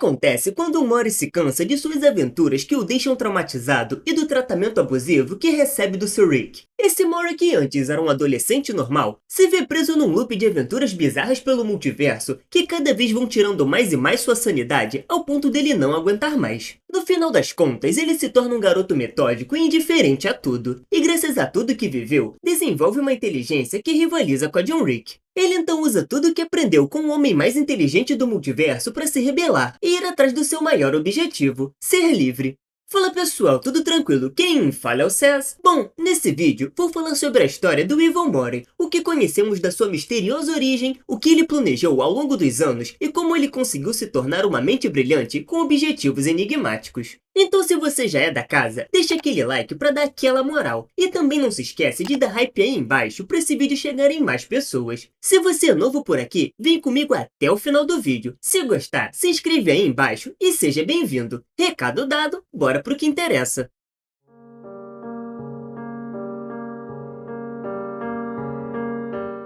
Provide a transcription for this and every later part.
acontece quando o Mori se cansa de suas aventuras que o deixam traumatizado e do tratamento abusivo que recebe do Sr. Rick. Esse Mori, que antes era um adolescente normal, se vê preso num loop de aventuras bizarras pelo multiverso que cada vez vão tirando mais e mais sua sanidade ao ponto dele não aguentar mais. No final das contas, ele se torna um garoto metódico e indiferente a tudo, e graças a tudo que viveu, desenvolve uma inteligência que rivaliza com a de um Rick. Ele então usa tudo o que aprendeu com o homem mais inteligente do multiverso para se rebelar e ir atrás do seu maior objetivo, ser livre. Fala pessoal, tudo tranquilo? Quem fala é o Cés. Bom, nesse vídeo vou falar sobre a história do Evil Mori, o que conhecemos da sua misteriosa origem, o que ele planejou ao longo dos anos e como ele conseguiu se tornar uma mente brilhante com objetivos enigmáticos. Então se você já é da casa, deixa aquele like pra dar aquela moral. E também não se esquece de dar hype aí embaixo pra esse vídeo chegar em mais pessoas. Se você é novo por aqui, vem comigo até o final do vídeo. Se gostar, se inscreve aí embaixo e seja bem-vindo. Recado dado, bora pro que interessa.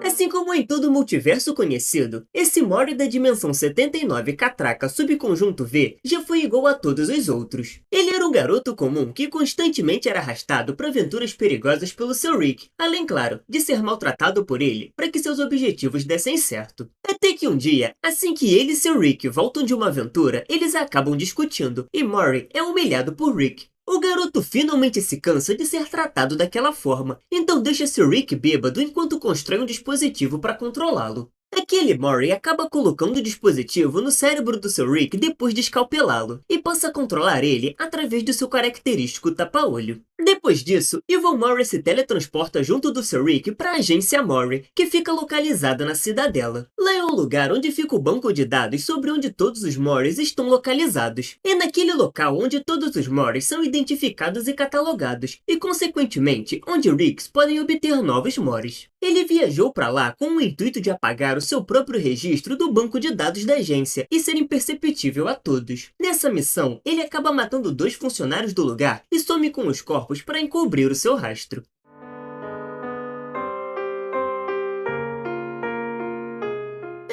Assim como em todo multiverso conhecido, esse Mori da dimensão 79 Catraca Subconjunto V já foi igual a todos os outros. Ele era um garoto comum que constantemente era arrastado para aventuras perigosas pelo seu Rick, além, claro, de ser maltratado por ele para que seus objetivos dessem certo. Até que um dia, assim que ele e seu Rick voltam de uma aventura, eles acabam discutindo, e Mori é humilhado por Rick. O garoto finalmente se cansa de ser tratado daquela forma, então deixa seu Rick bêbado enquanto constrói um dispositivo para controlá-lo. Aquele Mori acaba colocando o dispositivo no cérebro do seu Rick depois de escalpelá-lo, e passa a controlar ele através do seu característico tapa-olho. Depois disso, Evil Mori se teletransporta junto do seu Rick para a agência Mori, que fica localizada na Cidadela. Lá é o lugar onde fica o banco de dados sobre onde todos os Moris estão localizados. É naquele local onde todos os Moris são identificados e catalogados, e consequentemente, onde Ricks podem obter novos Moris. Ele viajou para lá com o intuito de apagar o seu próprio registro do banco de dados da agência e ser imperceptível a todos. Nessa missão, ele acaba matando 2 funcionários do lugar e some com os corpos para encobrir o seu rastro.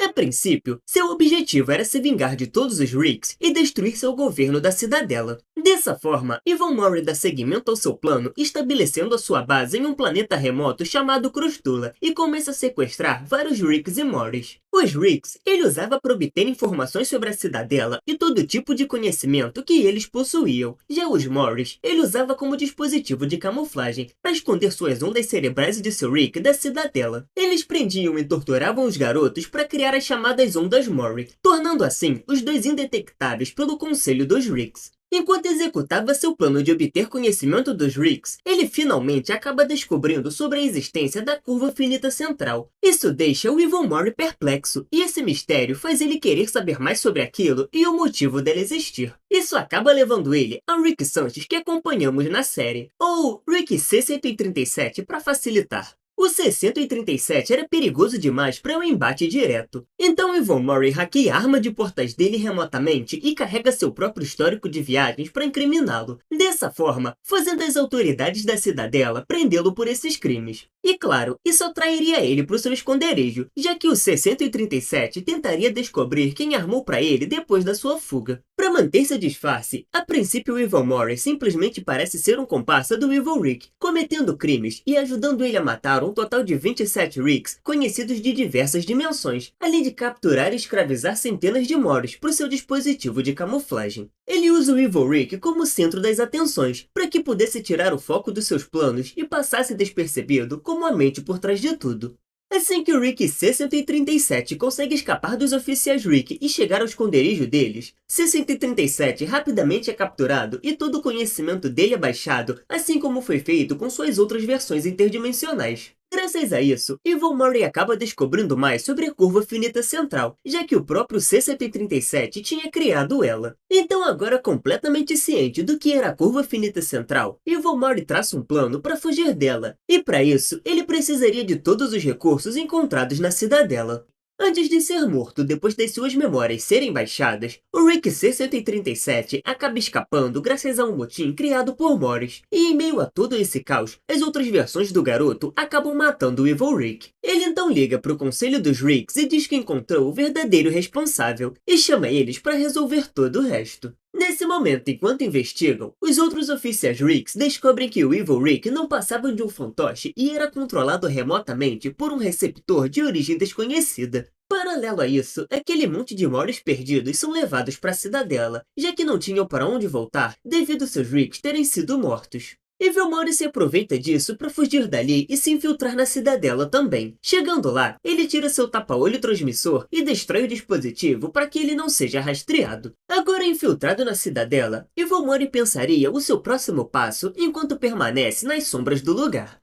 A princípio, seu objetivo era se vingar de todos os Ricks e destruir seu governo da Cidadela. Dessa forma, Evil Mori dá seguimento ao seu plano, estabelecendo a sua base em um planeta remoto chamado Crostula e começa a sequestrar vários Ricks e Moris. Os Ricks ele usava para obter informações sobre a Cidadela e todo tipo de conhecimento que eles possuíam. Já os Moris ele usava como dispositivo de camuflagem para esconder suas ondas cerebrais de seu Rick da Cidadela. Eles prendiam e torturavam os garotos para criar as chamadas ondas Mori, tornando assim os dois indetectáveis pelo conselho dos Ricks. Enquanto executava seu plano de obter conhecimento dos Ricks, ele finalmente acaba descobrindo sobre a existência da curva finita central. Isso deixa o Evil Mori perplexo, e esse mistério faz ele querer saber mais sobre aquilo e o motivo dela existir. Isso acaba levando ele a Rick Sanchez que acompanhamos na série, ou Rick C-137 para facilitar. O C-137 era perigoso demais para um embate direto. Então Evil Mori hackeia a arma de portas dele remotamente e carrega seu próprio histórico de viagens para incriminá-lo. Dessa forma, fazendo as autoridades da Cidadela prendê-lo por esses crimes. E claro, isso atrairia ele para o seu esconderijo, já que o C-137 tentaria descobrir quem armou para ele depois da sua fuga. Para manter seu disfarce, a princípio o Evil Mori simplesmente parece ser um comparsa do Evil Rick, cometendo crimes e ajudando ele a matar um total de 27 Ricks conhecidos de diversas dimensões, além de capturar e escravizar centenas de Moris para o seu dispositivo de camuflagem. Ele usa o Evil Rick como centro das atenções, para que pudesse tirar o foco dos seus planos e passasse despercebido como a mente por trás de tudo. Assim que o Rick C-137 consegue escapar dos oficiais Rick e chegar ao esconderijo deles, C-137 rapidamente é capturado e todo o conhecimento dele é baixado, assim como foi feito com suas outras versões interdimensionais. Graças a isso, Evil Mori acaba descobrindo mais sobre a curva finita central, já que o próprio C-137 tinha criado ela. Então agora completamente ciente do que era a curva finita central, Evil Mori traça um plano para fugir dela, e para isso ele precisaria de todos os recursos encontrados na Cidadela. Antes de ser morto depois das suas memórias serem baixadas, o Rick C-137 acaba escapando graças a um motim criado por Morris. E em meio a todo esse caos, as outras versões do garoto acabam matando o Evil Rick. Ele então liga para o conselho dos Ricks e diz que encontrou o verdadeiro responsável, e chama eles para resolver todo o resto. Nesse momento, enquanto investigam, os outros oficiais Ricks descobrem que o Evil Rick não passava de um fantoche e era controlado remotamente por um receptor de origem desconhecida. Paralelo a isso, aquele monte de Morris perdidos são levados para a cidadela, já que não tinham para onde voltar devido seus Ricks terem sido mortos. Evil Morris se aproveita disso para fugir dali e se infiltrar na cidadela também. Chegando lá, ele tira seu tapa-olho transmissor e destrói o dispositivo para que ele não seja rastreado. Agora infiltrado na cidadela, Evil Morris pensaria o seu próximo passo enquanto permanece nas sombras do lugar.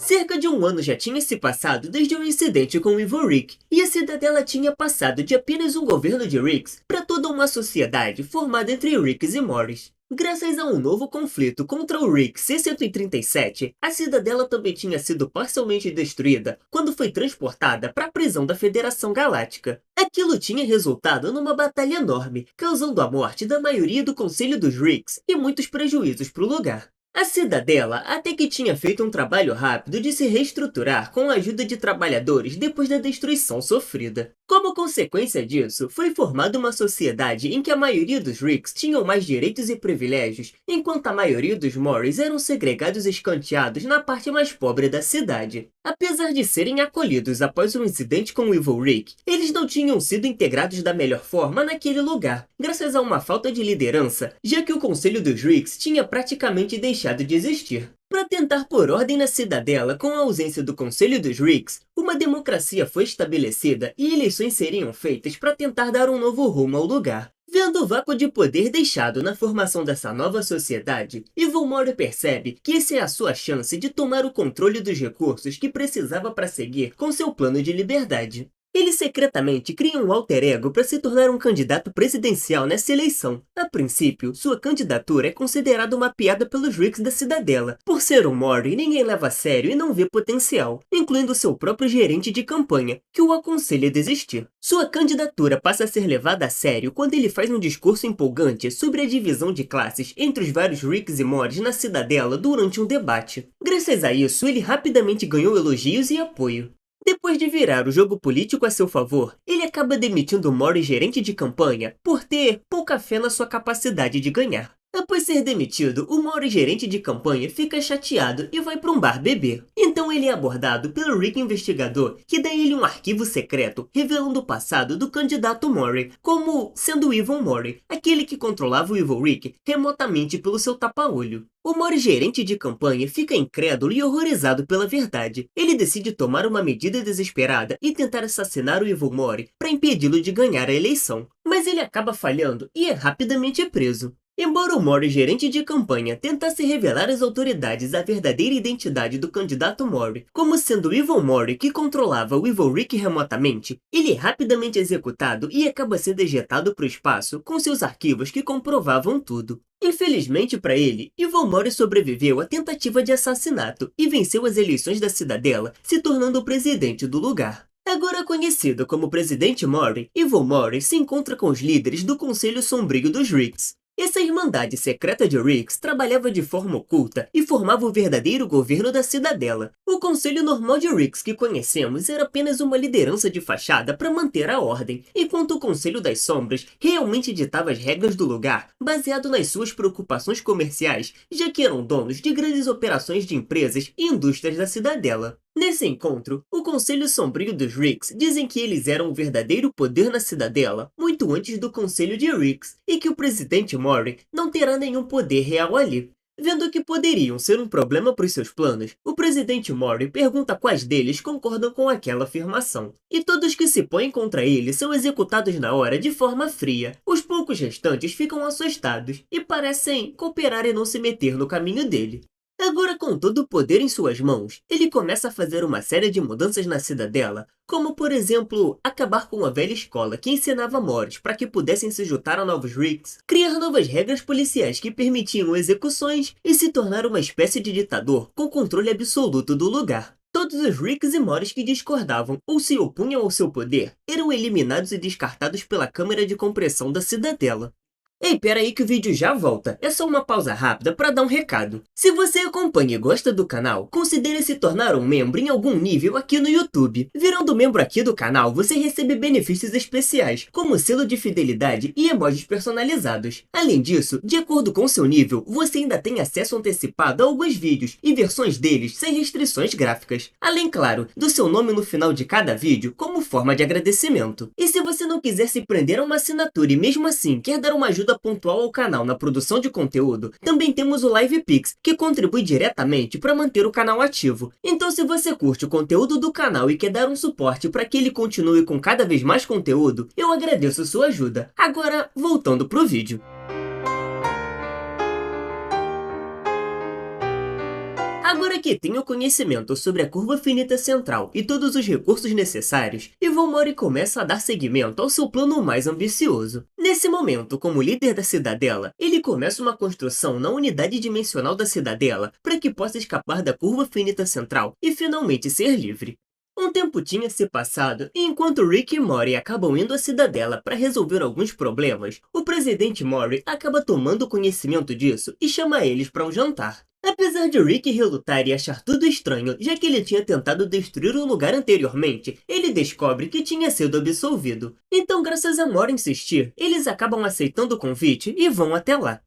Cerca de um ano já tinha se passado desde o incidente com o Evil Rick, e a cidadela tinha passado de apenas um governo de Ricks para toda uma sociedade formada entre Ricks e Morris. Graças a um novo conflito contra o Rick C-137, a cidadela também tinha sido parcialmente destruída quando foi transportada para a prisão da Federação Galáctica. Aquilo tinha resultado numa batalha enorme, causando a morte da maioria do Conselho dos Ricks e muitos prejuízos para o lugar. A cidadela até que tinha feito um trabalho rápido de se reestruturar com a ajuda de trabalhadores depois da destruição sofrida. Como consequência disso, foi formada uma sociedade em que a maioria dos Ricks tinham mais direitos e privilégios, enquanto a maioria dos Morris eram segregados e escanteados na parte mais pobre da cidade. Apesar de serem acolhidos após o incidente com o Evil Rick, eles não tinham sido integrados da melhor forma naquele lugar, graças a uma falta de liderança, já que o Conselho dos Ricks tinha praticamente deixado de existir. Para tentar pôr ordem na cidadela com a ausência do Conselho dos Ricks, uma democracia foi estabelecida e eleições seriam feitas para tentar dar um novo rumo ao lugar. Vendo o vácuo de poder deixado na formação dessa nova sociedade, Evil Morris percebe que essa é a sua chance de tomar o controle dos recursos que precisava para seguir com seu plano de liberdade. Ele secretamente cria um alter ego para se tornar um candidato presidencial nessa eleição. A princípio, sua candidatura é considerada uma piada pelos Ricks da cidadela. Por ser um Morris, ninguém leva a sério e não vê potencial, incluindo seu próprio gerente de campanha, que o aconselha a desistir. Sua candidatura passa a ser levada a sério quando ele faz um discurso empolgante sobre a divisão de classes entre os vários Ricks e Morris na cidadela durante um debate. Graças a isso, ele rapidamente ganhou elogios e apoio. Depois de virar o jogo político a seu favor, ele acaba demitindo Morris gerente de campanha por ter pouca fé na sua capacidade de ganhar. Após ser demitido, o Morris gerente de campanha fica chateado e vai para um bar beber. Então ele é abordado pelo Rick investigador, que dá a ele um arquivo secreto revelando o passado do candidato Morris, como sendo o Evil Morris, aquele que controlava o Evil Rick remotamente pelo seu tapa-olho. O Morris gerente de campanha fica incrédulo e horrorizado pela verdade. Ele decide tomar uma medida desesperada e tentar assassinar o Evil Morris para impedi-lo de ganhar a eleição. Mas ele acaba falhando e é rapidamente preso. Embora o Morris gerente de campanha tentasse revelar às autoridades a verdadeira identidade do candidato Morris, como sendo o Evil Morris que controlava o Evil Rick remotamente, ele é rapidamente executado e acaba sendo ejetado para o espaço com seus arquivos que comprovavam tudo. Infelizmente para ele, Evil Morris sobreviveu à tentativa de assassinato e venceu as eleições da cidadela, se tornando o presidente do lugar. Agora conhecido como Presidente Morris, Evil Morris se encontra com os líderes do Conselho Sombrio dos Ricks. Essa irmandade secreta de Ricks trabalhava de forma oculta e formava o verdadeiro governo da cidadela. O Conselho Normal de Ricks que conhecemos era apenas uma liderança de fachada para manter a ordem, enquanto o Conselho das Sombras realmente ditava as regras do lugar, baseado nas suas preocupações comerciais, já que eram donos de grandes operações de empresas e indústrias da cidadela. Nesse encontro, o Conselho Sombrio dos Ricks dizem que eles eram o verdadeiro poder na cidadela muito antes do Conselho de Ricks e que o presidente Morris não terá nenhum poder real ali. Vendo que poderiam ser um problema para os seus planos, o presidente Morris pergunta quais deles concordam com aquela afirmação. E todos que se põem contra ele são executados na hora de forma fria. Os poucos restantes ficam assustados e parecem cooperar e não se meter no caminho dele. Agora, com todo o poder em suas mãos, ele começa a fazer uma série de mudanças na cidadela, como, por exemplo, acabar com a velha escola que ensinava Morris para que pudessem se juntar a novos Ricks, criar novas regras policiais que permitiam execuções e se tornar uma espécie de ditador com controle absoluto do lugar. Todos os Ricks e Morris que discordavam ou se opunham ao seu poder eram eliminados e descartados pela câmara de compressão da cidadela. Ei, pera aí que o vídeo já volta. É só uma pausa rápida para dar um recado. Se você acompanha e gosta do canal, considere se tornar um membro em algum nível aqui no YouTube. Virando membro aqui do canal, você recebe benefícios especiais, como selo de fidelidade e emojis personalizados. Além disso, de acordo com seu nível, você ainda tem acesso antecipado a alguns vídeos e versões deles sem restrições gráficas. Além, claro, do seu nome no final de cada vídeo como forma de agradecimento. E se você não quiser se prender a uma assinatura e mesmo assim quer dar uma ajuda pontual ao canal na produção de conteúdo, também temos o LivePix, que contribui diretamente para manter o canal ativo. Então, se você curte o conteúdo do canal e quer dar um suporte para que ele continue com cada vez mais conteúdo, eu agradeço sua ajuda. Agora, voltando pro vídeo. Agora que tenho conhecimento sobre a curva finita central e todos os recursos necessários, Mori começa a dar seguimento ao seu plano mais ambicioso. Nesse momento, como líder da cidadela, ele começa uma construção na unidade dimensional da cidadela para que possa escapar da curva finita central e finalmente ser livre. Um tempo tinha se passado e enquanto Rick e Morty acabam indo à cidadela para resolver alguns problemas, o presidente Morty acaba tomando conhecimento disso e chama eles para um jantar. Apesar de Rick relutar e achar tudo estranho, já que ele tinha tentado destruir o lugar anteriormente, ele descobre que tinha sido absolvido. Então, graças a Morty insistir, eles acabam aceitando o convite e vão até lá.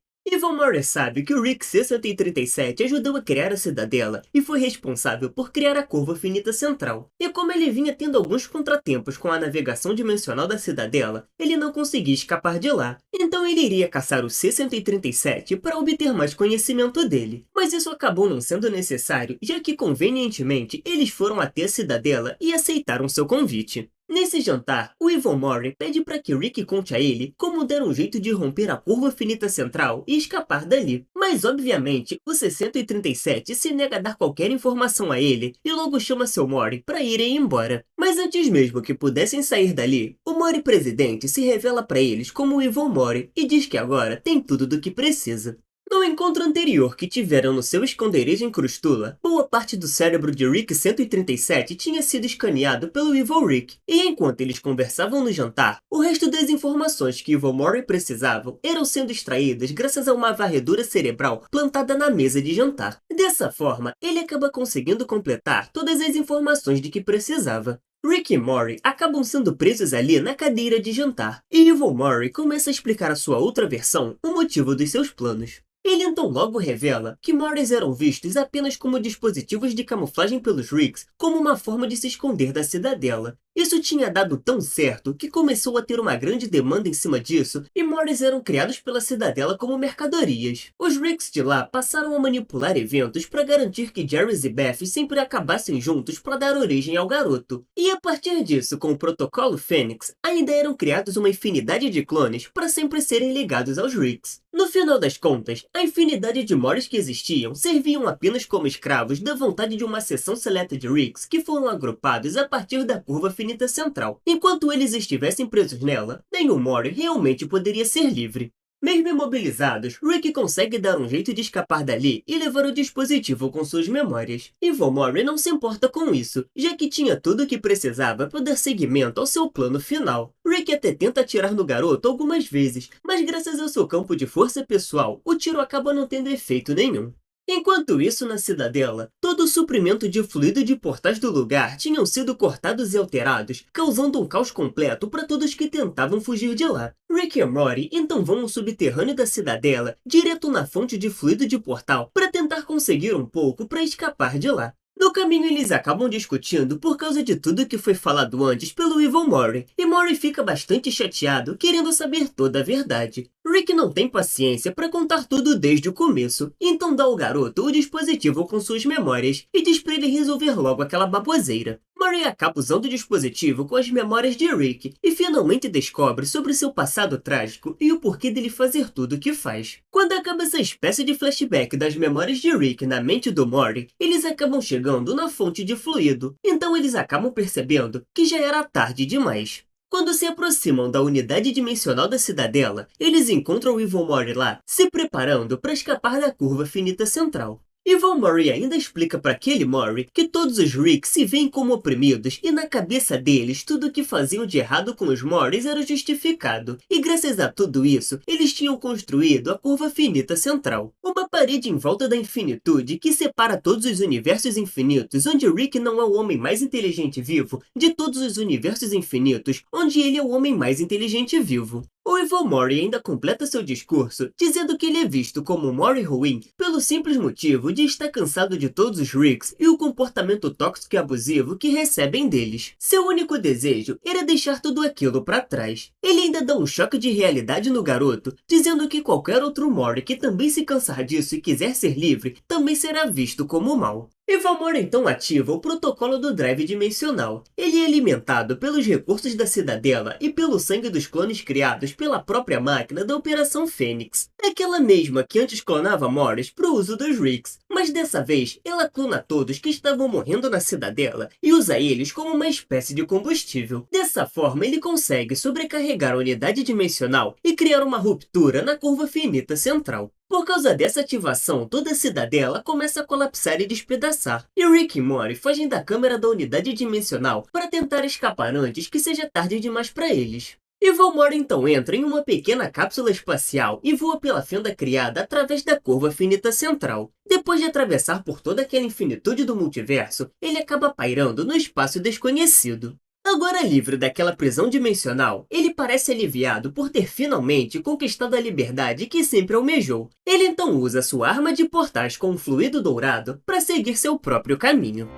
Mori sabe que o Rick C-137 ajudou a criar a cidadela e foi responsável por criar a curva finita central. E como ele vinha tendo alguns contratempos com a navegação dimensional da cidadela, ele não conseguia escapar de lá. Então ele iria caçar o C-137 para obter mais conhecimento dele. Mas isso acabou não sendo necessário, já que convenientemente eles foram até a cidadela e aceitaram seu convite. Nesse jantar, o Mori pede para que Rick conte a ele como dar um jeito de romper a curva finita central e escapar dali. Mas obviamente, o C-137 se nega a dar qualquer informação a ele e logo chama seu Mori para irem embora. Mas antes mesmo que pudessem sair dali, o Mori presidente se revela para eles como o Mori e diz que agora tem tudo do que precisa. No encontro anterior que tiveram no seu esconderijo em Crustula, boa parte do cérebro de Rick 137 tinha sido escaneado pelo Evil Rick, e enquanto eles conversavam no jantar, o resto das informações que Mori precisavam eram sendo extraídas graças a uma varredura cerebral plantada na mesa de jantar. Dessa forma, ele acaba conseguindo completar todas as informações de que precisava. Rick e Morty acabam sendo presos ali na cadeira de jantar, e Mori começa a explicar à sua outra versão o motivo dos seus planos. Ele então logo revela que Mortys eram vistos apenas como dispositivos de camuflagem pelos Ricks, como uma forma de se esconder da cidadela. Isso tinha dado tão certo que começou a ter uma grande demanda em cima disso e Mortys eram criados pela cidadela como mercadorias. Os Ricks de lá passaram a manipular eventos para garantir que Jarvis e Beth sempre acabassem juntos para dar origem ao garoto. E a partir disso, com o protocolo Fênix, ainda eram criados uma infinidade de clones para sempre serem ligados aos Ricks. No final das contas, a infinidade de Mortys que existiam serviam apenas como escravos da vontade de uma seção seleta de Ricks que foram agrupados a partir da curva finita central. Enquanto eles estivessem presos nela, nenhum Morty realmente poderia ser livre. Mesmo imobilizados, Rick consegue dar um jeito de escapar dali e levar o dispositivo com suas memórias. Mori não se importa com isso, já que tinha tudo o que precisava para dar seguimento ao seu plano final. Rick até tenta atirar no garoto algumas vezes, mas graças ao seu campo de força pessoal, o tiro acaba não tendo efeito nenhum. Enquanto isso, na cidadela, todo o suprimento de fluido de portais do lugar tinham sido cortados e alterados, causando um caos completo para todos que tentavam fugir de lá. Rick e Morty então vão ao subterrâneo da cidadela, direto na fonte de fluido de portal, para tentar conseguir um pouco para escapar de lá. No caminho eles acabam discutindo por causa de tudo que foi falado antes pelo Mori, e Mori fica bastante chateado, querendo saber toda a verdade. Rick não tem paciência para contar tudo desde o começo, então dá ao garoto o dispositivo com suas memórias e diz para ele resolver logo aquela baboseira. Mori acaba usando o dispositivo com as memórias de Rick e finalmente descobre sobre seu passado trágico e o porquê dele fazer tudo o que faz. Quando acaba essa espécie de flashback das memórias de Rick na mente do Mori, eles acabam chegando na fonte de fluido, então eles acabam percebendo que já era tarde demais. Quando se aproximam da unidade dimensional da cidadela, eles encontram Evil Mori lá, se preparando para escapar da curva finita central. Evil Mori ainda explica para aquele Mori que todos os Ricks se veem como oprimidos e na cabeça deles tudo o que faziam de errado com os Moris era justificado. E graças a tudo isso, eles tinham construído a curva finita central. Uma parede em volta da infinitude que separa todos os universos infinitos onde Rick não é o homem mais inteligente vivo de todos os universos infinitos onde ele é o homem mais inteligente vivo. O Evil Mori ainda completa seu discurso dizendo que ele é visto como um Mori ruim pelo simples motivo de estar cansado de todos os Ricks e o comportamento tóxico e abusivo que recebem deles. Seu único desejo era deixar tudo aquilo para trás. Ele ainda dá um choque de realidade no garoto, dizendo que qualquer outro Mori que também se cansar disso e quiser ser livre, também será visto como mal. Evil Mori então ativa o protocolo do Drive Dimensional. Ele é alimentado pelos recursos da Cidadela e pelo sangue dos clones criados pela própria máquina da Operação Fênix. Aquela mesma que antes clonava Moris para o uso dos Ricks, mas dessa vez ela clona todos que estavam morrendo na Cidadela e usa eles como uma espécie de combustível. Dessa forma ele consegue sobrecarregar a unidade dimensional e criar uma ruptura na curva finita central. Por causa dessa ativação, toda a cidadela começa a colapsar e despedaçar, e Rick e Mori fogem da câmera da unidade dimensional para tentar escapar antes que seja tarde demais para eles. Evil Mori então entra em uma pequena cápsula espacial e voa pela fenda criada através da curva finita central. Depois de atravessar por toda aquela infinitude do multiverso, ele acaba pairando no espaço desconhecido. Agora livre daquela prisão dimensional, ele parece aliviado por ter finalmente conquistado a liberdade que sempre almejou. Ele então usa sua arma de portais com um fluido dourado para seguir seu próprio caminho.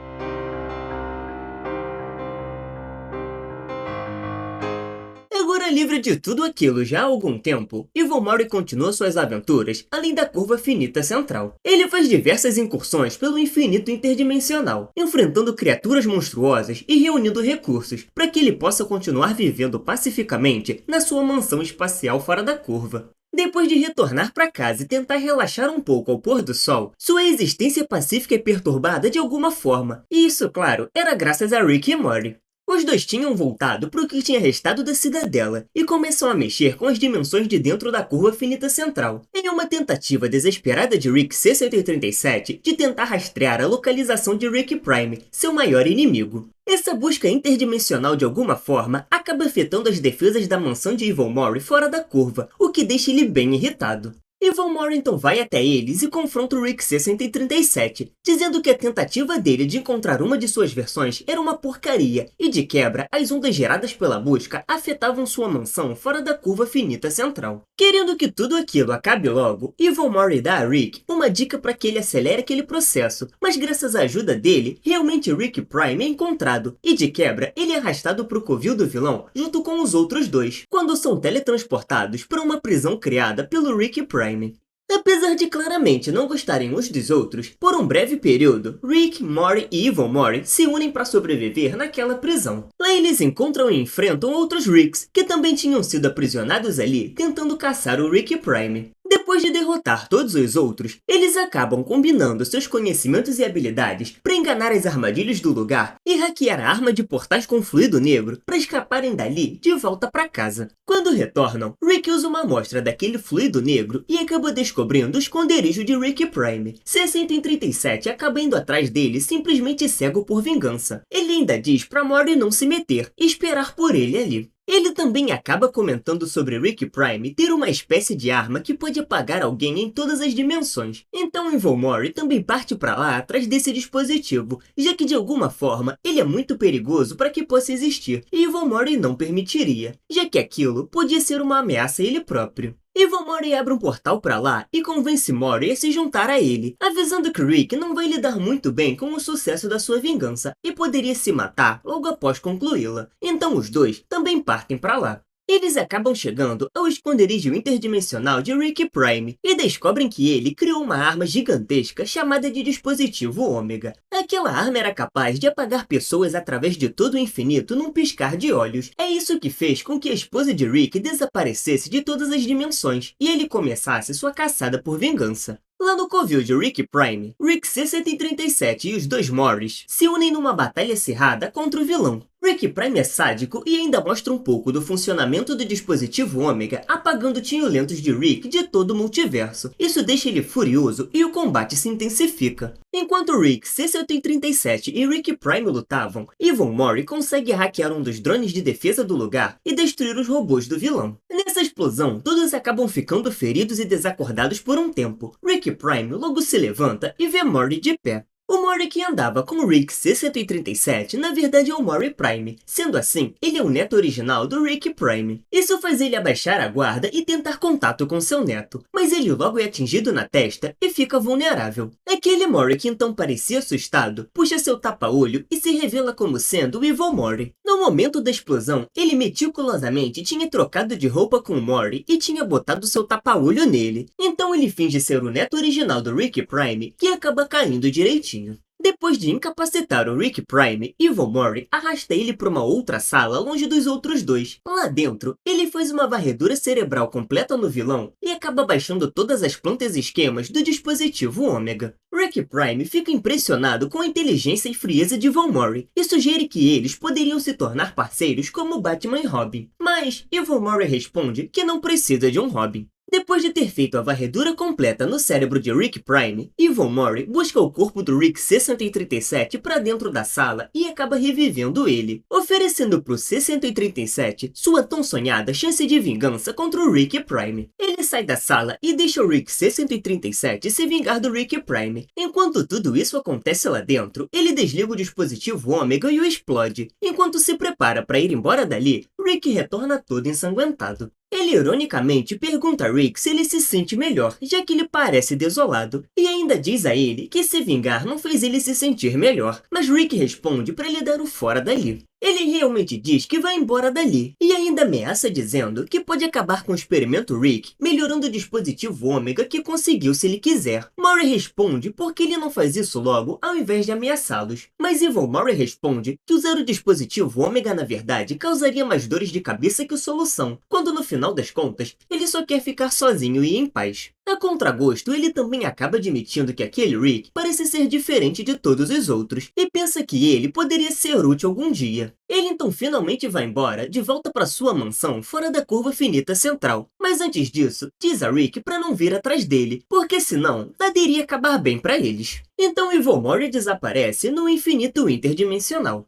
Agora livre de tudo aquilo já há algum tempo, Evil Mori continua suas aventuras além da curva finita central. Ele faz diversas incursões pelo infinito interdimensional, enfrentando criaturas monstruosas e reunindo recursos para que ele possa continuar vivendo pacificamente na sua mansão espacial fora da curva. Depois de retornar para casa e tentar relaxar um pouco ao pôr do sol, sua existência pacífica é perturbada de alguma forma, e isso, claro, era graças a Rick e Mori. Os dois tinham voltado para o que tinha restado da cidadela e começam a mexer com as dimensões de dentro da curva finita central, em uma tentativa desesperada de Rick C-137 de tentar rastrear a localização de Rick Prime, seu maior inimigo. Essa busca interdimensional de alguma forma acaba afetando as defesas da mansão de Evil Mori fora da curva, o que deixa ele bem irritado. Evil Mori então vai até eles e confronta o Rick C-137, dizendo que a tentativa dele de encontrar uma de suas versões era uma porcaria, e de quebra, as ondas geradas pela busca afetavam sua mansão fora da curva finita central. Querendo que tudo aquilo acabe logo, Evil Mori dá a Rick uma dica para que ele acelere aquele processo, mas graças à ajuda dele, realmente Rick Prime é encontrado, e de quebra, ele é arrastado para o covil do vilão junto com os outros dois, quando são teletransportados para uma prisão criada pelo Rick Prime. Apesar de claramente não gostarem uns dos outros, por um breve período, Rick, Mori e Evil Mori se unem para sobreviver naquela prisão. Lá eles encontram e enfrentam outros Ricks, que também tinham sido aprisionados ali, tentando caçar o Rick Prime. Depois de derrotar todos os outros, eles acabam combinando seus conhecimentos e habilidades para enganar as armadilhas do lugar e hackear a arma de portais com fluido negro para escaparem dali de volta para casa. Quando retornam, Rick usa uma amostra daquele fluido negro e acaba descobrindo o esconderijo de Rick Prime. C-137 acaba indo atrás dele simplesmente cego por vingança. Ele ainda diz para Mori não se meter e esperar por ele ali. Ele também acaba comentando sobre Rick Prime ter uma espécie de arma que pode apagar alguém em todas as dimensões. Então Evil Mori também parte para lá atrás desse dispositivo, já que de alguma forma ele é muito perigoso para que possa existir, e Evil Mori não permitiria, já que aquilo podia ser uma ameaça a ele próprio. Evil Mori abre um portal para lá e convence Mori a se juntar a ele, avisando que Rick não vai lidar muito bem com o sucesso da sua vingança e poderia se matar logo após concluí-la. Então os dois também partem para lá. Eles acabam chegando ao esconderijo interdimensional de Rick Prime e descobrem que ele criou uma arma gigantesca chamada de Dispositivo Ômega. Aquela arma era capaz de apagar pessoas através de todo o infinito num piscar de olhos. É isso que fez com que a esposa de Rick desaparecesse de todas as dimensões e ele começasse sua caçada por vingança. Lá no covil de Rick Prime, Rick C-137 e os dois Morris se unem numa batalha acirrada contra o vilão. Rick Prime é sádico e ainda mostra um pouco do funcionamento do dispositivo Ômega, apagando tiolentos de Rick de todo o multiverso. Isso deixa ele furioso e o combate se intensifica. Enquanto Rick, C-137 e Rick Prime lutavam, Yvonne Mori consegue hackear um dos drones de defesa do lugar e destruir os robôs do vilão. Nessa explosão, todos acabam ficando feridos e desacordados por um tempo. Rick Prime logo se levanta e vê Mori de pé. O Mori que andava com o Rick C-137 na verdade é o Mori Prime. Sendo assim, ele é o neto original do Rick Prime. Isso faz ele abaixar a guarda e tentar contato com seu neto, mas ele logo é atingido na testa e fica vulnerável. Aquele Mori que então parecia assustado, puxa seu tapa-olho e se revela como sendo o Evil Mori. No momento da explosão, ele meticulosamente tinha trocado de roupa com o Mori e tinha botado seu tapa-olho nele. Então ele finge ser o neto original do Rick Prime, que acaba caindo direitinho. Depois de incapacitar o Rick Prime, Yvonne Mori arrasta ele para uma outra sala longe dos outros dois. Lá dentro, ele faz uma varredura cerebral completa no vilão e acaba baixando todas as plantas e esquemas do dispositivo Ômega. Rick Prime fica impressionado com a inteligência e frieza de Yvonne Mori e sugere que eles poderiam se tornar parceiros como Batman e Robin. Mas Yvonne Mori responde que não precisa de um Robin. Depois de ter feito a varredura completa no cérebro de Rick Prime, Yvonne Mori busca o corpo do Rick C-137 para dentro da sala e acaba revivendo ele, oferecendo para o C-137 sua tão sonhada chance de vingança contra o Rick Prime. Ele sai da sala e deixa o Rick C-137 se vingar do Rick Prime. Enquanto tudo isso acontece lá dentro, ele desliga o dispositivo Ômega e o explode. Enquanto se prepara para ir embora dali, Rick retorna todo ensanguentado. Ele ironicamente pergunta a Rick se ele se sente melhor, já que ele parece desolado, e ainda diz a ele que se vingar não fez ele se sentir melhor, mas Rick responde para ele dar o fora dali. Ele realmente diz que vai embora dali, e ainda ameaça dizendo que pode acabar com o experimento Rick, melhorando o dispositivo Ômega que conseguiu se ele quiser. Mori responde porque ele não faz isso logo ao invés de ameaçá-los. Mas Yvonne Mori responde que usar o dispositivo Ômega na verdade causaria mais dores de cabeça que solução, quando no final das contas, ele só quer ficar sozinho e em paz. A contragosto, ele também acaba admitindo que aquele Rick parece ser diferente de todos os outros, e pensa que ele poderia ser útil algum dia. Ele então finalmente vai embora, de volta para sua mansão fora da curva finita central. Mas antes disso, diz a Rick para não vir atrás dele, porque senão, nada iria acabar bem para eles. Então Yvonne Mori desaparece no infinito interdimensional.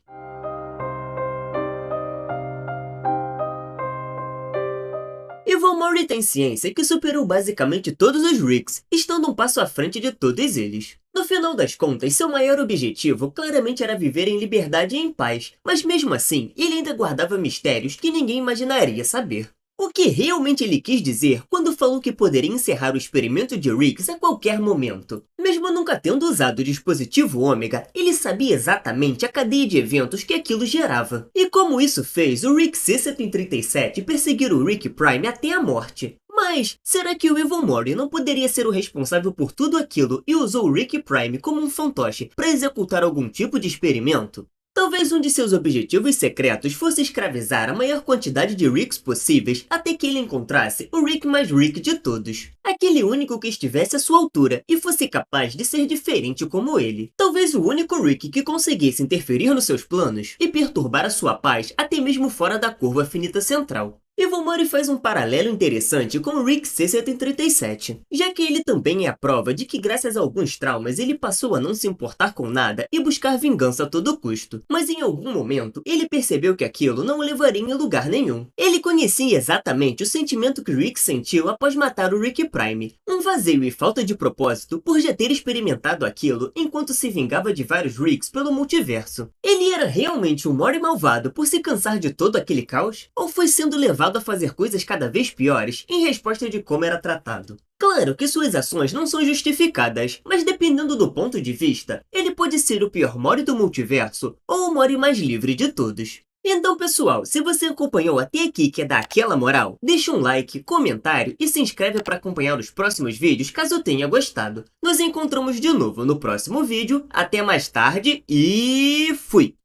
Yvonne Mori tem ciência que superou basicamente todos os Ricks, estando um passo à frente de todos eles. No final das contas, seu maior objetivo claramente era viver em liberdade e em paz, mas mesmo assim, ele ainda guardava mistérios que ninguém imaginaria saber. O que realmente ele quis dizer quando falou que poderia encerrar o experimento de Ricks a qualquer momento? Mesmo nunca tendo usado o dispositivo Ômega, ele sabia exatamente a cadeia de eventos que aquilo gerava. E como isso fez o Rick C-137 perseguir o Rick Prime até a morte. Mas, será que o Yvonne Mori não poderia ser o responsável por tudo aquilo e usou o Rick Prime como um fantoche para executar algum tipo de experimento? Talvez um de seus objetivos secretos fosse escravizar a maior quantidade de Ricks possíveis até que ele encontrasse o Rick mais Rick de todos. Aquele único que estivesse à sua altura e fosse capaz de ser diferente como ele. Talvez o único Rick que conseguisse interferir nos seus planos e perturbar a sua paz até mesmo fora da curva finita central. Yvonne Mori faz um paralelo interessante com o Rick C-137, já que ele também é a prova de que graças a alguns traumas ele passou a não se importar com nada e buscar vingança a todo custo. Mas em algum momento, ele percebeu que aquilo não o levaria em lugar nenhum. Ele conhecia exatamente o sentimento que Rick sentiu após matar o Rick Prime, um vazio e falta de propósito por já ter experimentado aquilo enquanto se vingava de vários Ricks pelo multiverso. Ele era realmente um Mori malvado por se cansar de todo aquele caos? Ou foi sendo levado a fazer coisas cada vez piores em resposta de como era tratado? Claro que suas ações não são justificadas, mas dependendo do ponto de vista, ele pode ser o pior Mori do multiverso ou o Mori mais livre de todos. Então, pessoal, se você acompanhou até aqui e quer dar aquela moral, deixa um like, comentário e se inscreve para acompanhar os próximos vídeos caso tenha gostado. Nos encontramos de novo no próximo vídeo. Até mais tarde e fui!